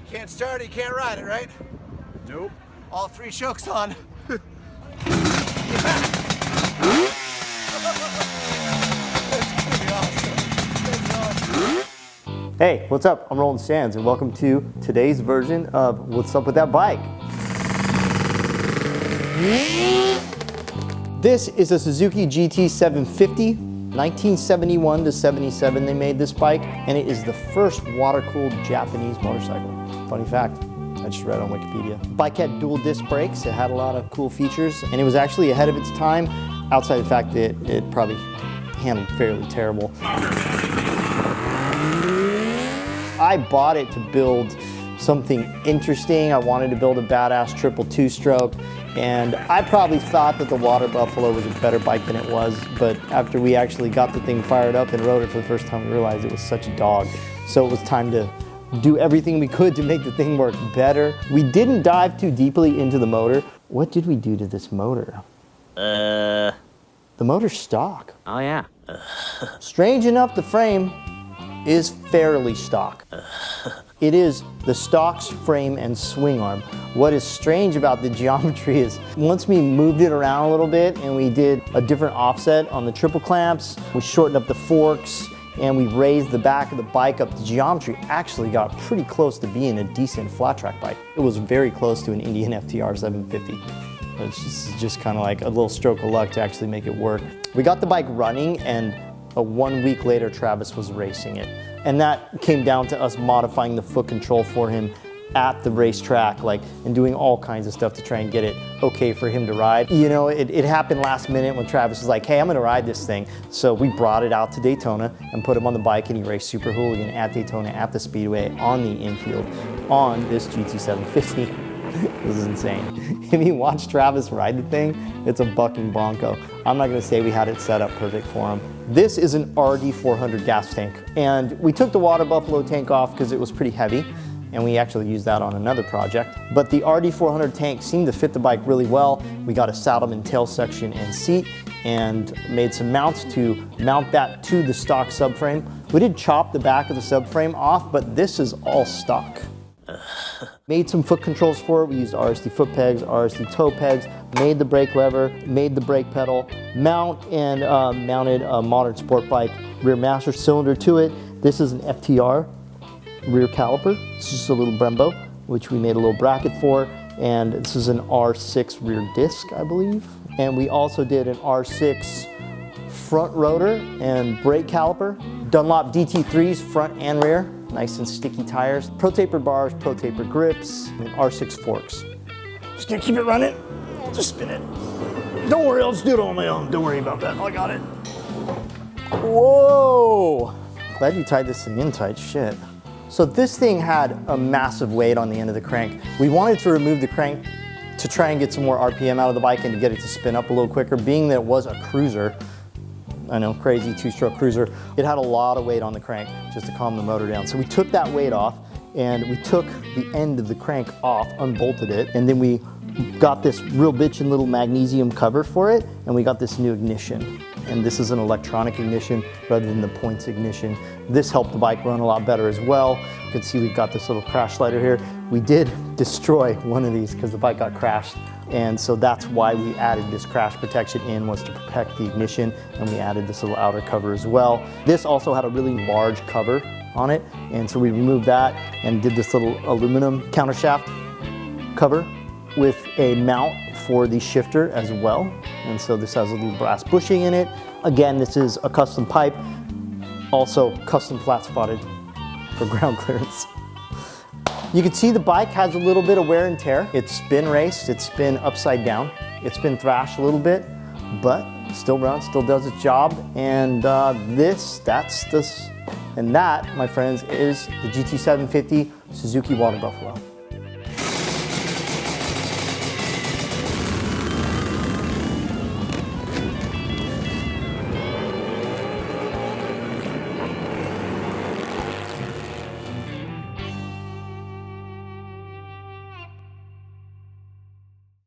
Can't start it, you can't ride it, right? Nope. All 3 chokes on. Hey, what's up? I'm Roland and welcome to today's version of What's Up With That Bike. This is a Suzuki Gt750. 1971 to 77 they made this bike, and it is the first water-cooled Japanese motorcycle. Funny fact, I just read on Wikipedia. The bike had dual disc brakes, it had a lot of cool features, and it was actually ahead of its time, outside the fact that it probably handled fairly terrible. I bought it to build something interesting. I wanted to build a badass triple 2-stroke, and I probably thought that the Water Buffalo was a better bike than it was, but after we actually got the thing fired up and rode it for the first time, we realized it was such a dog. So it was time to do everything we could to make the thing work better. We didn't dive too deeply into the motor. What did we do to this motor? The motor's stock. Oh yeah. Strange enough, the frame is fairly stock. It is the stock's frame and swing arm. What is strange about the geometry is once we moved it around a little bit and we did a different offset on the triple clamps, we shortened up the forks, and we raised the back of the bike up, the geometry actually got pretty close to being a decent flat track bike. It was very close to an Indian FTR 750. It's just kind of like a little stroke of luck to actually make it work. We got the bike running, and 1 week later, Travis was racing it. And that came down to us modifying the foot control for him at the racetrack, and doing all kinds of stuff to try and get it okay for him to ride. You know, it happened last minute when Travis was like, hey, I'm gonna ride this thing. So we brought it out to Daytona and put him on the bike, and he raced Super Hooligan at Daytona at the Speedway on the infield on this GT750. This is insane. If you watch Travis ride the thing, it's a bucking bronco. I'm not gonna say we had it set up perfect for him. This is an RD400 gas tank, and we took the Water Buffalo tank off because it was pretty heavy, and we actually used that on another project. But the RD400 tank seemed to fit the bike really well. We got a saddleman tail section and seat, and made some mounts to mount that to the stock subframe. We did chop the back of the subframe off, but this is all stock. Made some foot controls for it. We used RSD foot pegs, RSD toe pegs, made the brake lever, made the brake pedal, mounted a modern sport bike rear master cylinder to it. This is an FTR rear caliper. This is a little Brembo, which we made a little bracket for, and this is an R6 rear disc, I believe. And we also did an R6 front rotor and brake caliper. Dunlop DT3s front and rear. Nice and sticky tires, pro taper bars, pro taper grips, and R6 forks. Just gonna keep it running. I'll just spin it. Don't worry, I'll just do it on my own. Don't worry about that, I got it. Whoa! Glad you tied this thing in tight, shit. So this thing had a massive weight on the end of the crank. We wanted to remove the crank to try and get some more RPM out of the bike and to get it to spin up a little quicker, being that it was a cruiser. I know, crazy 2-stroke cruiser. It had a lot of weight on the crank just to calm the motor down. So we took that weight off, and we took the end of the crank off, unbolted it, and then we got this real bitchin' little magnesium cover for it, and we got this new ignition. And this is an electronic ignition rather than the points ignition. This helped the bike run a lot better as well. You can see we've got this little crash slider here. We did destroy one of these because the bike got crashed. And so that's why we added this crash protection in, was to protect the ignition, and we added this little outer cover as well. This also had a really large cover on it, and so we removed that and did this little aluminum countershaft cover with a mount for the shifter as well. And so this has a little brass bushing in it. Again, this is a custom pipe, also custom flat spotted for ground clearance. You can see the bike has a little bit of wear and tear. It's been raced, it's been upside down, it's been thrashed a little bit, but still runs, still does its job. And that, my friends, is the GT750 Suzuki Water Buffalo.